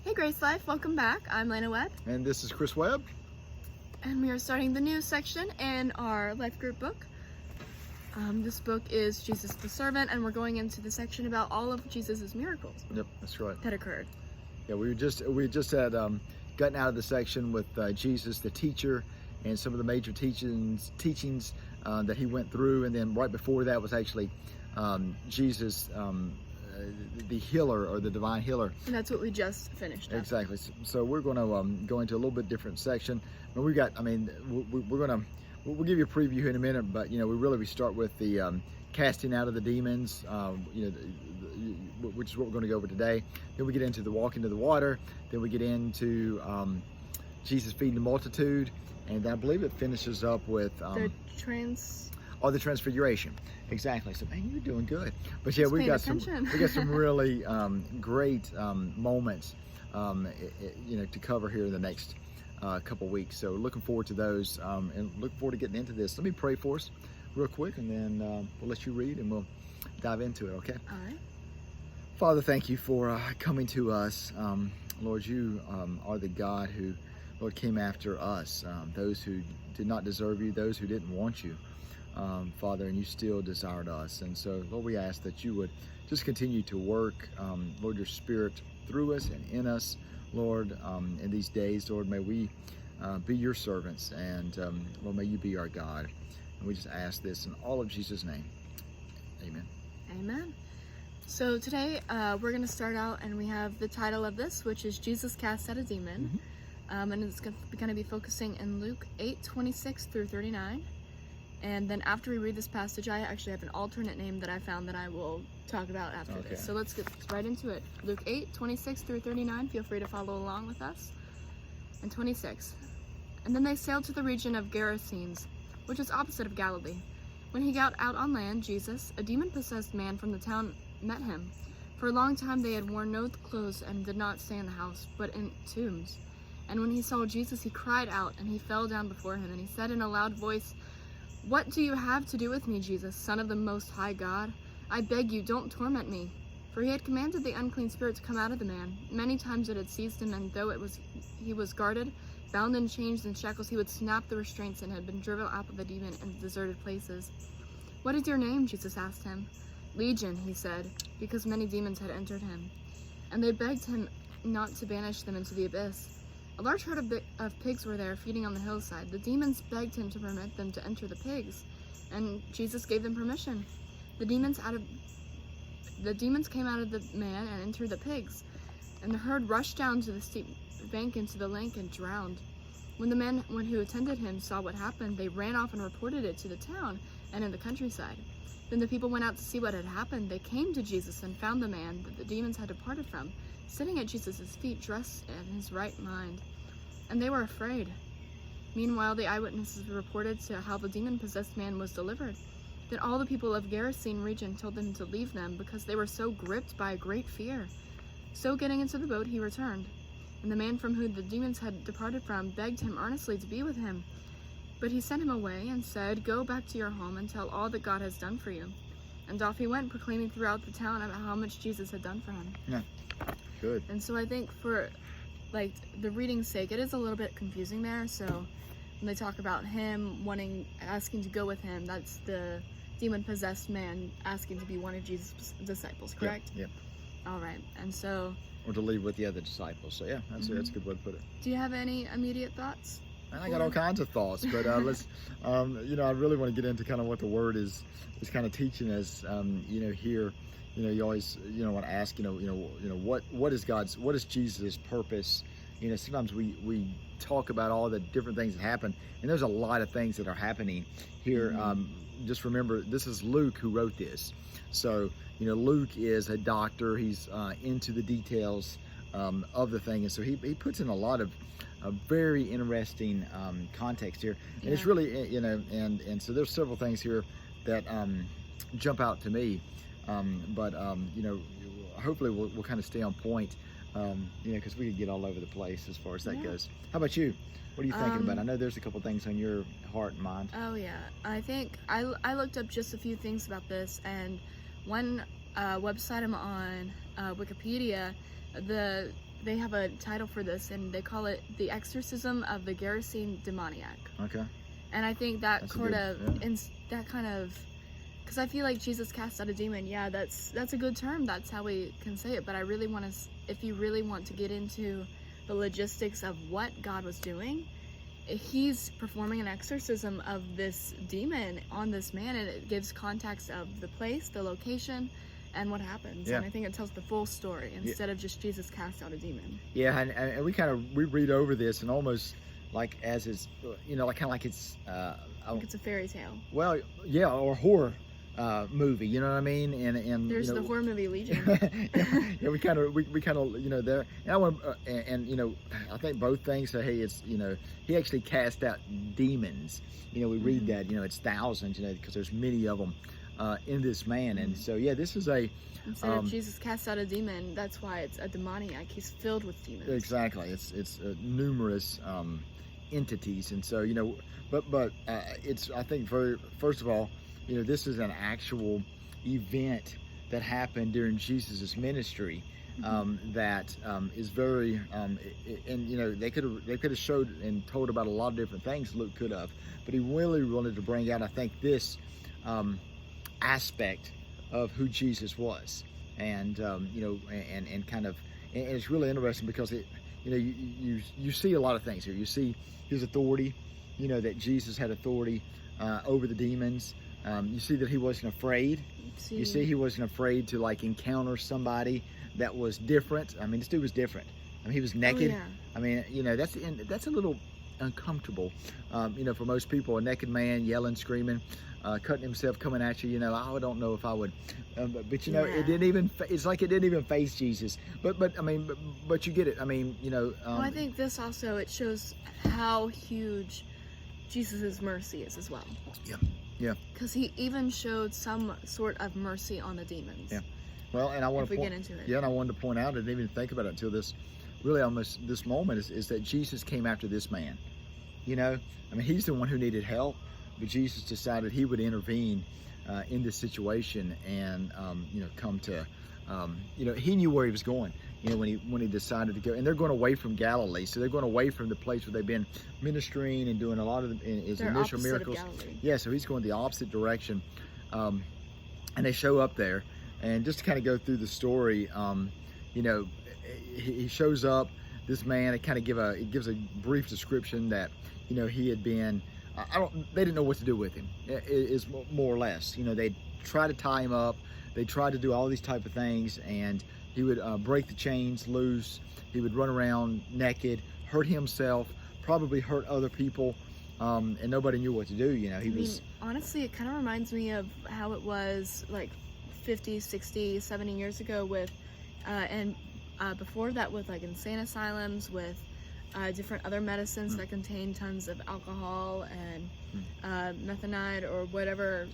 Hey Grace Life, welcome back. I'm Lana Webb. And this is Chris Webb. And we are starting the new section in our life group book. This book is Jesus the Servant, and we're going into the section about all of Jesus's miracles. Yep, that's right. That occurred. Yeah, we just had gotten out of the section with Jesus, the teacher, and some of the major teachings that he went through, and then right before that was actually Jesus, the healer or the divine healer. And that's what we just finished up. Exactly. So we're going to go into a little bit different section. But we got, we'll give you a preview here in a minute, but we start with the casting out of the demons, which is what we're going to go over today. Then we get into the walking to the water. Then we get into Jesus feeding the multitude, and I believe it finishes up with the transfiguration. Exactly. So man, you're doing good. But yeah, we got some really great moments, to cover here in the next couple weeks. So looking forward to those, and looking forward to getting into this. Let me pray for us real quick, and then we'll let you read, and we'll dive into it. Okay. All right. Father, thank you for coming to us. Lord, you are the God who, Lord, came after us, those who did not deserve you, those who didn't want you. Father, and you still desired us. And so, Lord, we ask that you would just continue to work, Lord, your Spirit through us and in us, Lord, in these days. Lord, may we be your servants, and Lord, may you be our God. And we just ask this in all of Jesus' name. Amen. Amen. So today we're going to start out, and we have the title of this, which is Jesus Cast Out a Demon. Mm-hmm. And it's going to be focusing in Luke 8:26 through 39. And then after we read this passage, I actually have an alternate name that I found that I will talk about after this. So let's get right into it. Luke 8:26 through 39. Feel free to follow along with us. And 26. And then they sailed to the region of Gerasenes, which is opposite of Galilee. When he got out on land, Jesus, a demon-possessed man from the town, met him. For a long time they had worn no clothes and did not stay in the house, but in tombs. And when he saw Jesus, he cried out, and he fell down before him, and he said in a loud voice, "What do you have to do with me, Jesus, Son of the Most High God? I beg you, don't torment me." For he had commanded the unclean spirit to come out of the man. Many times it had seized him, and though he was guarded, bound in chains and shackles, he would snap the restraints and had been driven out of the demon in deserted places. "What is your name?" Jesus asked him. "Legion," he said, because many demons had entered him. And they begged him not to banish them into the abyss. A large herd of pigs were there, feeding on the hillside. The demons begged him to permit them to enter the pigs, and Jesus gave them permission. The demons came out of the man and entered the pigs, and the herd rushed down to the steep bank into the lake and drowned. When the men who attended him saw what happened, they ran off and reported it to the town and in the countryside. Then the people went out to see what had happened. They came to Jesus and found the man that the demons had departed from, sitting at Jesus' feet, dressed in his right mind. And they were afraid. Meanwhile, the eyewitnesses reported to how the demon-possessed man was delivered. Then all the people of Gerasene region told them to leave them, because they were so gripped by a great fear. So getting into the boat, he returned. And the man from whom the demons had departed from begged him earnestly to be with him. But he sent him away and said, "Go back to your home and tell all that God has done for you." And off he went, proclaiming throughout the town about how much Jesus had done for him. Yeah. Good. And so I think for the reading's sake, it is a little bit confusing there. So when they talk about him asking to go with him, that's the demon-possessed man asking to be one of Jesus' disciples, correct? Yep. All right. And so, or to leave with the other disciples. So yeah, that's a good way to put it. Do you have any immediate thoughts? And I got all kinds of thoughts, but let's, I really want to get into kind of what the word is kind of teaching us, here. You always, want to ask, what is Jesus' purpose? Sometimes we talk about all the different things that happen, and there's a lot of things that are happening here. Just remember, this is Luke who wrote this. So, Luke is a doctor. He's into the details of the thing. And so he puts in a lot of very interesting context here. And it's really, and so there's several things here that jump out to me. But hopefully we'll kind of stay on point, because we could get all over the place as far as that goes. How about you? What are you thinking about? I know there's a couple things on your heart and mind. Oh yeah, I think I looked up just a few things about this, and one website I'm on, Wikipedia, the they have a title for this, and they call it The Exorcism of the Gerasene Demoniac. Okay. And I think that That's sort a of, good, because I feel like Jesus cast out a demon. Yeah, that's a good term. That's how we can say it. But I really want to, if you really want to get into the logistics of what God was doing, he's performing an exorcism of this demon on this man, and it gives context of the place, the location, and what happens. Yeah. And I think it tells the full story instead of just Jesus cast out a demon. Yeah, and we read over this and almost like as it's, you know, like kind of like it's Like it's a fairy tale. well, yeah, or horror movie, you know what I mean? And There's you know, the horror movie Legion. yeah, we kind of you know there, and I want and you know, I think both things say, hey, it's, you know, he actually cast out demons. You know, we read that, you know, it's thousands, you know, because there's many of them in this man, and so yeah, this is a Instead of Jesus cast out a demon, that's why it's a demoniac. He's filled with demons. exactly, it's numerous entities, and so, you know, but it's, I think, first of all, you know, this is an actual event that happened during Jesus's ministry that is very and you know, they could have showed and told about a lot of different things Luke could have, but he really wanted to bring out, I think, this aspect of who Jesus was, and you know, and kind of, and it's really interesting because it, you know, you see a lot of things here. You see his authority, you know, that Jesus had authority over the demons. You see that he wasn't afraid. You see he wasn't afraid to like encounter somebody that was different. I mean, this dude was different. I mean, he was naked. Oh, yeah. I mean, you know, that's a little uncomfortable, you know, for most people. A naked man yelling, screaming, cutting himself, coming at you. You know, I don't know if I would, but you know, Yeah. it didn't even. It's like it didn't even face Jesus. But I mean, but you get it. I mean, you know. Well, I think this also, it shows how huge Jesus's mercy is as well. Yeah. Yeah. Because he even showed some sort of mercy on the demons. Yeah. Well, and I want if to we point, get into it. yeah, and I wanted to point out, I didn't even think about it until this, really almost this moment, is that Jesus came after this man. You know, I mean, he's the one who needed help, but Jesus decided he would intervene in this situation and, you know, come to, you know, he knew where he was going. You know, when he decided to go, and they're going away from Galilee, so they're going away from the place where they've been ministering and doing a lot of his They're initial opposite miracles. of Galilee. Yeah, so he's going the opposite direction, and they show up there, and just to kind of go through the story, you know, he shows up. This man, it gives a brief description that, you know, he had been. They didn't know what to do with him. Is more or less, you know, they try to tie him up. They tried to do all these type of things, and he would break the chains loose. He would run around naked, hurt himself, probably hurt other people, and nobody knew what to do. You know, he was. Honestly, it kind of reminds me of how it was like 50, 60, 70 years ago with, and before that with like insane asylums, with different other medicines that contain tons of alcohol and methanide or whatever,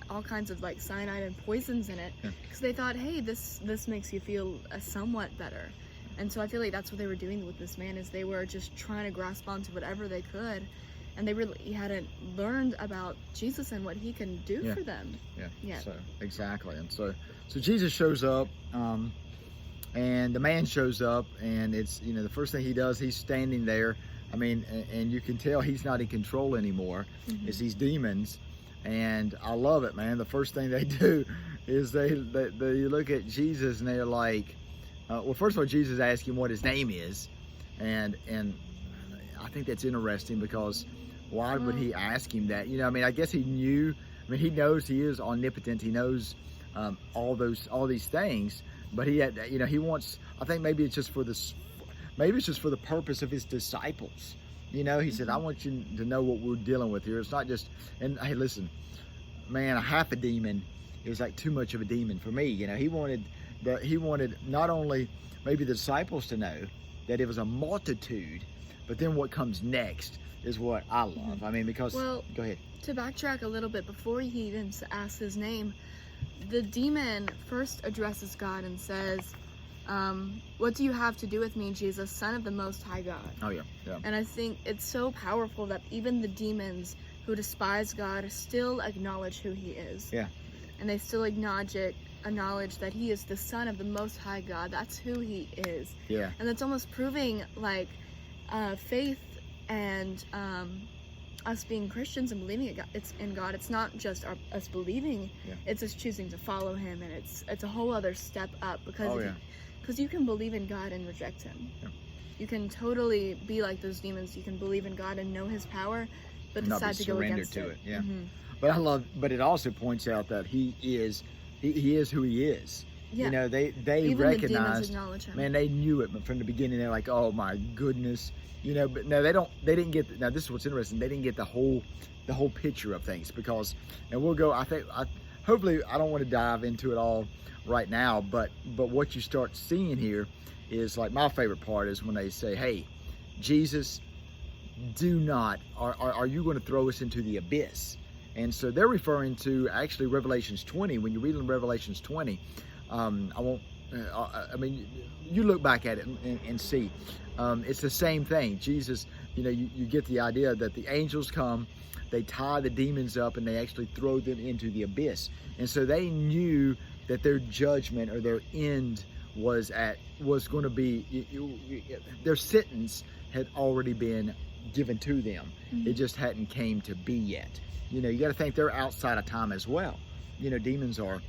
all kinds of like cyanide and poisons in it, because they thought, hey, this makes you feel somewhat better. And so I feel like that's what they were doing with this man, is they were just trying to grasp onto whatever they could, and they really hadn't learned about Jesus and what he can do for them. Yeah. So exactly, and so Jesus shows up. And the man shows up, and it's, you know, the first thing he does, he's standing there. I mean, and you can tell he's not in control anymore. It's these demons, and I love it, man. The first thing they do is they look at Jesus, and they're like, well, first of all, Jesus asks him what his name is, and I think that's interesting, because why would he ask him that? You know, I mean, I guess he knew. I mean, he knows he is omnipotent. He knows all these things. But he had, you know, he wants, I think maybe it's just for this, maybe it's just for the purpose of his disciples. You know, he said, I want you to know what we're dealing with here. It's not just, and hey, listen, man, a half a demon is like too much of a demon for me. You know, he wanted not only maybe the disciples to know that it was a multitude, but then what comes next is what I love. I mean, because, well, go ahead. To backtrack a little bit, before he even asks his name, the demon first addresses God and says, what do you have to do with me, Jesus, Son of the Most High God? Oh, yeah, yeah. And I think it's so powerful that even the demons who despise God still acknowledge who he is. Yeah. And they still acknowledge it, a knowledge that he is the Son of the Most High God. That's who he is. Yeah. And that's almost proving like faith and us being Christians and believing it's in God. It's not just us believing, it's us choosing to follow him, and it's a whole other step up, because you can believe in God and reject him. You can totally be like those demons. You can believe in God and know his power, but decide to go against it. Yeah. But it also points out that he is who he is. Yeah. You know, they Even recognized, the demons acknowledge him. man, they knew it from the beginning. They're like, oh my goodness, you know. But no, they didn't get. Now this is what's interesting. They didn't get the whole picture of things, because, and we'll go. Hopefully I don't want to dive into it all right now, but what you start seeing here is, like, my favorite part is when they say, hey, Jesus, are you going to throw us into the abyss? And so they're referring to actually Revelations 20. When you read in Revelations 20, you look back at it and see, it's the same thing. Jesus, you know, you get the idea that the angels come, they tie the demons up, and they actually throw them into the abyss. And so they knew that their judgment or their end was going to be, their sentence had already been given to them. It just hadn't came to be yet. You know, you got to think they're outside of time as well. You know, demons are,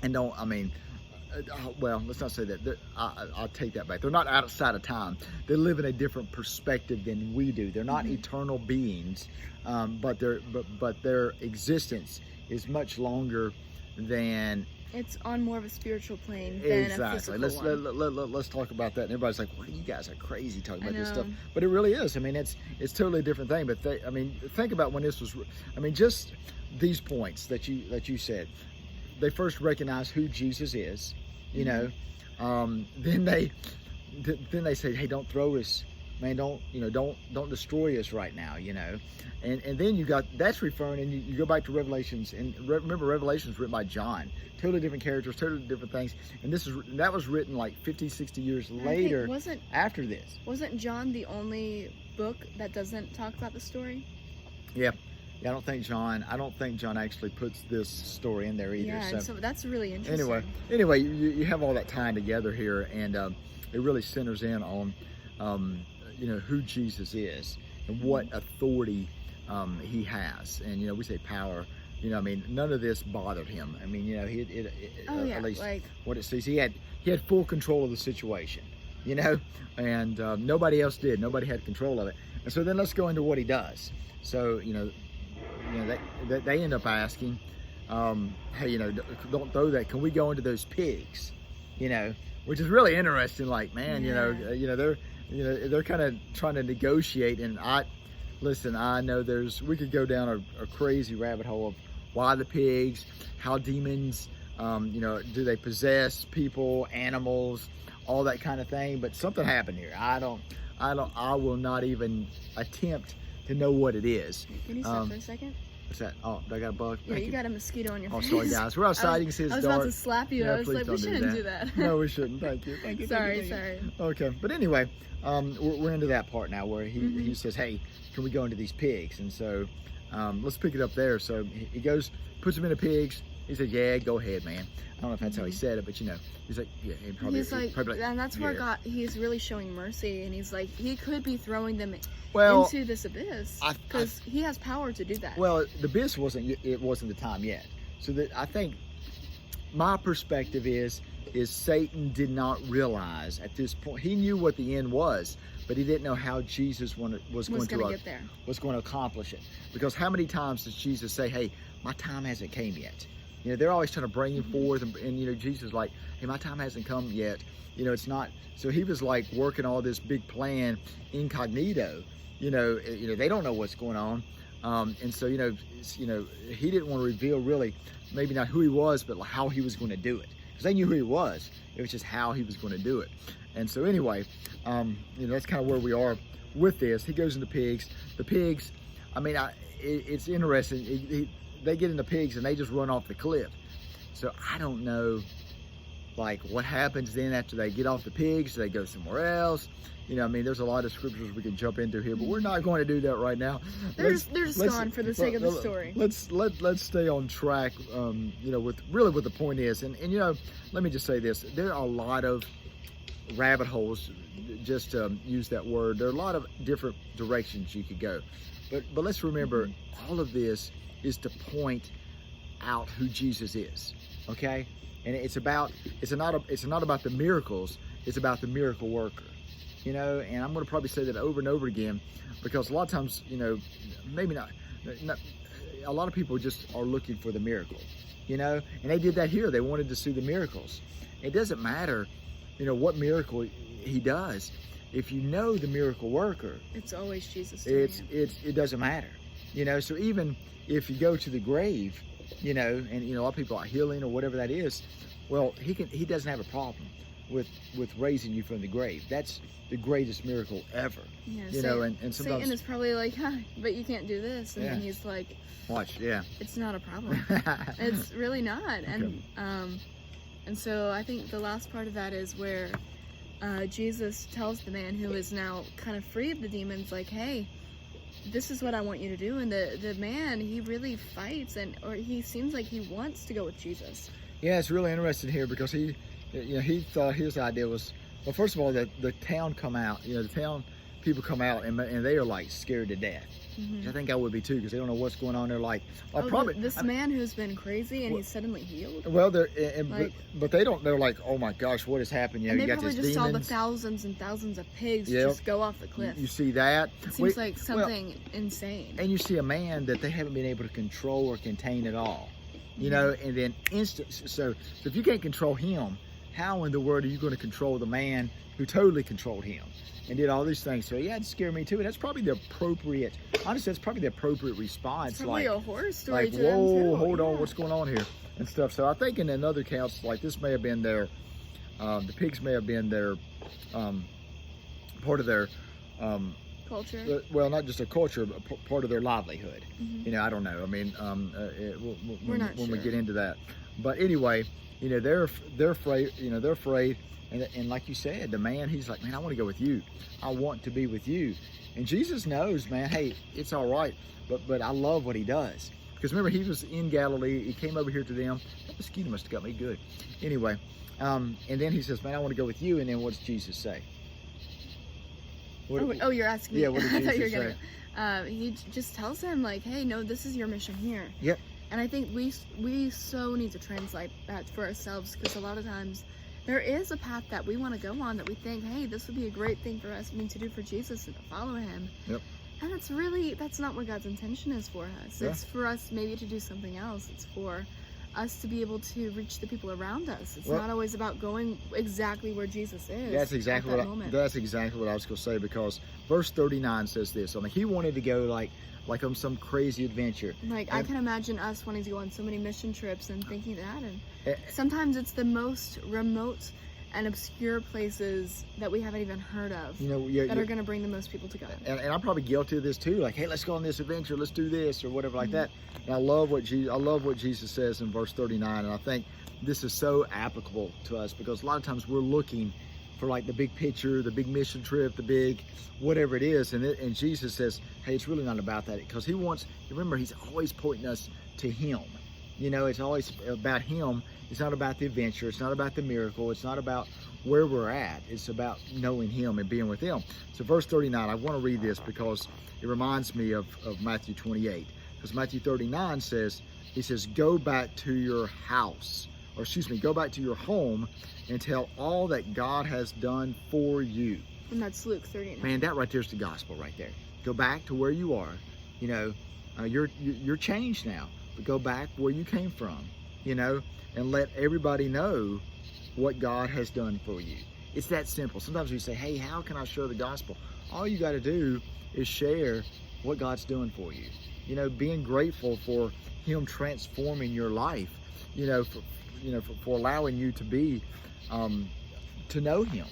and well, let's not say that. I'll take that back. They're not outside of time. They live in a different perspective than we do. They're not eternal beings, but their existence is much longer than. It's on more of a spiritual plane than a physical one. Let's talk about that. And everybody's like, "Well, you guys are crazy talking about this stuff," but it really is. I mean, it's totally a different thing. But think about when this was. I mean, just these points that you said. They first recognize who Jesus is, you know. Then they say, "Hey, don't throw us, man. Don't destroy us right now," you know. And then you got, that's referring, and you go back to Revelations, and remember, Revelations written by John. Totally different characters, totally different things. And that was written like 50, 60 years later after this. Wasn't John the only book that doesn't talk about the story? Yeah. I don't think John actually puts this story in there either. Yeah, so that's really interesting. Anyway, you have all that tying together here, and it really centers in on, who Jesus is and what authority he has. And, we say power. I mean, none of this bothered him. I mean, at least what it says, he had full control of the situation, and nobody else did. Nobody had control of it. And so then let's go into what he does. So, they end up asking, hey, don't throw that. Can we go into those pigs? Which is really interesting. Like, man, they're kind of trying to negotiate. And I know we could go down a crazy rabbit hole of why the pigs, how demons, do they possess people, animals, all that kind of thing. But something happened here. I will not even attempt to know what it is. Can you stop for a second? What's that? Oh, I got a bug. Yeah, you got a mosquito on your face. Oh, sorry guys. We're outside. You can see it's dark. I was about to slap you. Yeah, I was like, we shouldn't do that. No, we shouldn't. Thank you. Sorry. Okay, but anyway, we're into that part now where he says, hey, can we go into these pigs? And so let's pick it up there. So he goes, puts them into pigs. He says, yeah, go ahead, man. I don't know if that's how he said it, but he's like, yeah, he's like, and that's where God, he's really showing mercy, and he's like, he could be throwing them into this abyss because he has power to do that. Well, the abyss wasn't the time yet. So I think my perspective is Satan did not realize at this point. He knew what the end was, but he didn't know how Jesus was going to accomplish it. Because how many times does Jesus say, hey, my time hasn't came yet? They're always trying to bring him forth, and Jesus is like, hey, my time hasn't come yet. It's not. So he was like working all this big plan incognito. They don't know what's going on, and so he didn't want to reveal really, maybe not who he was, but how he was going to do it, because they knew who he was. It was just how he was going to do it. And so anyway, that's kind of where we are with this. He goes into pigs. The pigs, I mean, it's interesting. They get into pigs and they just run off the cliff. So I don't know like what happens then after they get off the pigs? Do they go somewhere else? You know, I mean, there's a lot of scriptures we can jump into here, but we're not going to do that right now. They're just gone for the sake of the story. Let's stay on track. You know, with what the point is, and you know, let me just say this: there are a lot of rabbit holes. Just to use that word, there are a lot of different directions you could go, but let's remember, all of this is to point out who Jesus is. Okay, and it's not about the miracles. It's about the miracle worker. You know, and I'm going to probably say that over and over again, because a lot of times, you know, maybe not, a lot of people just are looking for the miracle, you know, and they did that here. They wanted to see the miracles. It doesn't matter, you know, what miracle he does. If you know the miracle worker, it's always Jesus. It doesn't matter, you know. So even if you go to the grave, you know, and you know, a lot of people are healing or whatever that is, well, he doesn't have a problem with raising you from the grave. That's the greatest miracle ever. Yeah, you know, and sometimes Satan is probably like, but you can't do this, and then he's like, watch, yeah, it's not a problem. It's really not. And so I think the last part of that is where Jesus tells the man who is now kind of free of the demons, like, hey, this is what I want you to do. And the man, he really fights, or he seems like he wants to go with Jesus. Yeah, it's really interesting here, because he thought his idea was, well, first of all, the town come out, you know, the town people come out and they are like scared to death. I think I would be too, because they don't know what's going on. They're like, this man who's been crazy and he's suddenly healed. Well, but they don't. They're like, oh my gosh, what has happened? You know, and you they got probably these just demons. saw the thousands and thousands of pigs just go off the cliff. You see that? It seems like something insane. And you see a man that they haven't been able to control or contain at all. You know, and then so if you can't control him, how in the world are you going to control the man who totally controlled him and did all these things? So yeah, it scared me too. And that's probably the appropriate, honestly, that's probably the appropriate response. It's probably a horror story. Like, whoa, hold on, what's going on here and stuff. So I think in another accounts, like this may have been their, the pigs may have been their, part of their, culture. Well, not just a culture, but part of their livelihood. You know, I don't know. I mean, when we get into that, but anyway, you know, they're afraid. You know, they're afraid, and like you said, the man, he's like, man, I want to go with you. I want to be with you. And Jesus knows, man, hey, it's all right, but I love what he does, because remember, he was in Galilee. He came over here to them. That mosquito must have got me good. Anyway, and then he says, man, I want to go with you. And then what does Jesus say? You're asking me. Yeah, what did Jesus say? He just tells him, like, hey, no, this is your mission here. Yep. And I think we so need to translate that for ourselves, because a lot of times there is a path that we want to go on that we think, hey, this would be a great thing for us, to do for Jesus and to follow him. Yep. And that's not what God's intention is for us. Yeah. It's for us maybe to do something else. It's for us to be able to reach the people around us. It's not always about going exactly where Jesus is. That's exactly what I was going to say, because verse 39 says this. I mean, he wanted to go like on some crazy adventure. Like, I can imagine us wanting to go on so many mission trips and thinking that, and sometimes it's the most remote and obscure places that we haven't even heard of, you know, that are going to bring the most people to God. And I'm probably guilty of this too. Like, hey, let's go on this adventure. Let's do this or whatever like that. And I love what Jesus says in verse 39. And I think this is so applicable to us, because a lot of times we're looking for like the big picture, the big mission trip, the big whatever it is. And Jesus says, hey, it's really not about that, because remember, he's always pointing us to him. You know, it's always about him. It's not about the adventure. It's not about the miracle. It's not about where we're at. It's about knowing him and being with him. So verse 39, I want to read this because it reminds me of Matthew 28. Because Matthew 39 says, he says, go back to your house, go back to your home and tell all that God has done for you. And that's Luke 39. Man, that right there's the gospel right there. Go back to where you are. You know, you're changed now, but go back where you came from, you know, and let everybody know what God has done for you. It's that simple. Sometimes we say, hey, how can I share the gospel? All you got to do is share what God's doing for you. You know, being grateful for him transforming your life, for allowing you to be, to know him.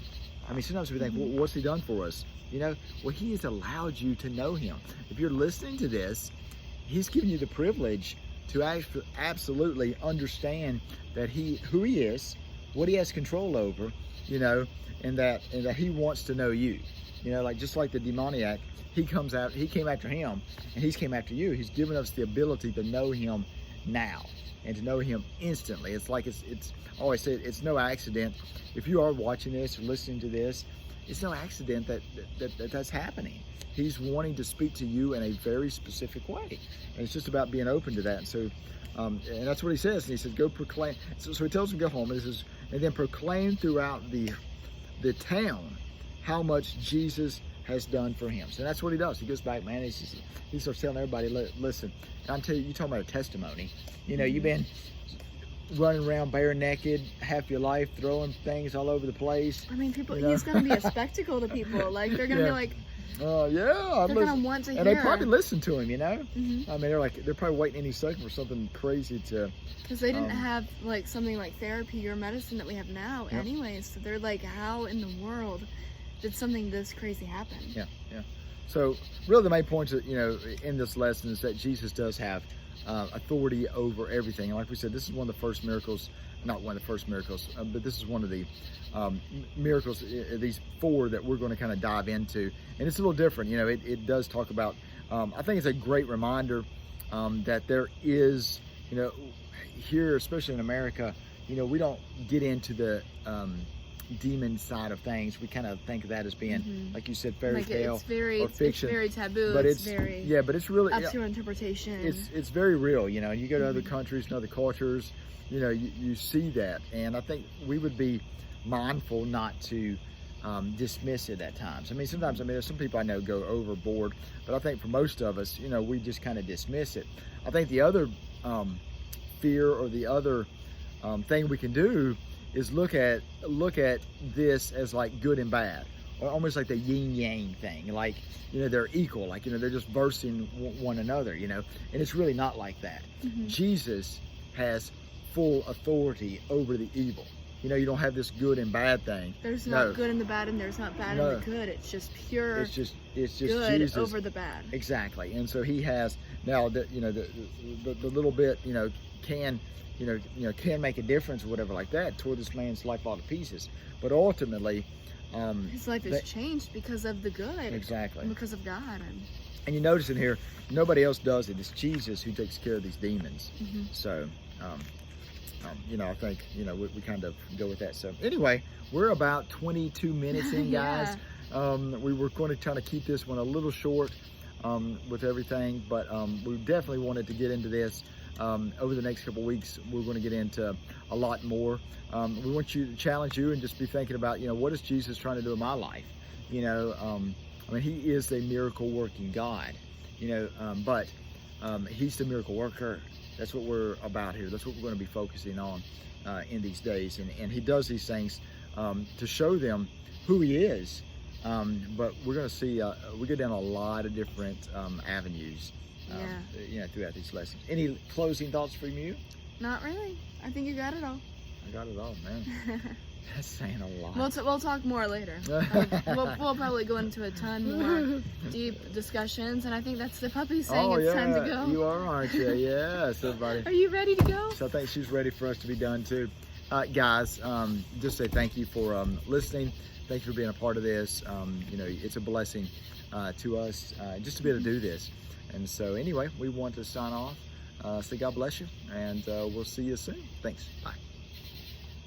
I mean, sometimes we think, well, what's he done for us? You know, well, he has allowed you to know him. If you're listening to this, he's given you the privilege to absolutely understand that who he is, what he has control over, you know, and that he wants to know you. You know, like just like the demoniac, he came after him, and he's came after you. He's given us the ability to know him now and to know him instantly. It's like it's I always say it's no accident. If you are watching this or listening to this, it's no accident that's happening. He's wanting to speak to you in a very specific way, and it's just about being open to that. And so, and that's what he says. And he says, "Go proclaim." So he tells him to go home, and he says, and then proclaim throughout the town how much Jesus has done for him. So that's what he does. He goes back, man. He starts telling everybody, listen. I'm telling you, you're talking about a testimony. You know, you've been running around bare naked half your life, throwing things all over the place. I mean, people. You know? He's gonna be a spectacle to people. Like they're gonna be like, yeah, they're gonna want to hear. And they probably listen to him. You know, mm-hmm. I mean, they're probably waiting any second for something crazy to. Because they didn't have like something like therapy or medicine that we have now, anyways. So they're like, how in the world did something this crazy happen? Yeah. So really, the main point, in this lesson is that Jesus does have authority over everything. And like we said, this is one of the first miracles, not one of the first miracles, but this is one of the miracles, these 4 that we're going to kind of dive into. And it's a little different. You know, it does talk about, I think it's a great reminder that there is, you know, here, especially in America, you know, we don't get into the demon side of things. We kind of think of that as being, like you said, fairy tale or fiction. It's very taboo. But it's very but it's really up to your interpretation. It's very real. You know, you go to other countries and other cultures, you know, you see that, and I think we would be mindful not to dismiss it at times. I mean, sometimes, there's some people I know go overboard, but I think for most of us, you know, we just kind of dismiss it. I think the other fear or the other thing we can do is look at this as like good and bad, or almost like the yin yang thing. Like, you know, they're equal, like, you know, they're just versing one another, you know, and it's really not like that. Jesus has full authority over the evil. You know, you don't have this good and bad thing. There's not good and the bad, and there's not bad and the good. It's just pure. It's just good Jesus over the bad. Exactly. And so he has now the little bit, you know, can make a difference or whatever like that toward this man's life all to pieces. But ultimately, his life is changed because of the good. Exactly. And because of God. And you notice in here, nobody else does it. It's Jesus who takes care of these demons. So, you know, I think, you know, we kind of go with that. So anyway, we're about 22 minutes in, guys. We were going to try to keep this one a little short with everything, but we definitely wanted to get into this. Over the next couple of weeks, we're going to get into a lot more. We want you to challenge you and just be thinking about, you know, what is Jesus trying to do in my life? You know, I mean, he is a miracle working God, you know, but he's the miracle worker. That's what we're about here. That's what we're going to be focusing on in these days. And he does these things to show them who he is. But we're going to see, we go down a lot of different avenues. You know, throughout these lessons. Any closing thoughts from you? Not really. I think you got it all. I got it all, man. That's saying a lot. We'll talk more later. We'll probably go into a ton more deep discussions, and I think that's the puppy saying it's time to go. You are, aren't you? Yes, everybody. Are you ready to go? So I think she's ready for us to be done too. Guys, just say thank you for listening. Thank you for being a part of this. You know, it's a blessing to us just to be able to do this. And so anyway, we want to sign off. Say God bless you, and we'll see you soon. Thanks. Bye.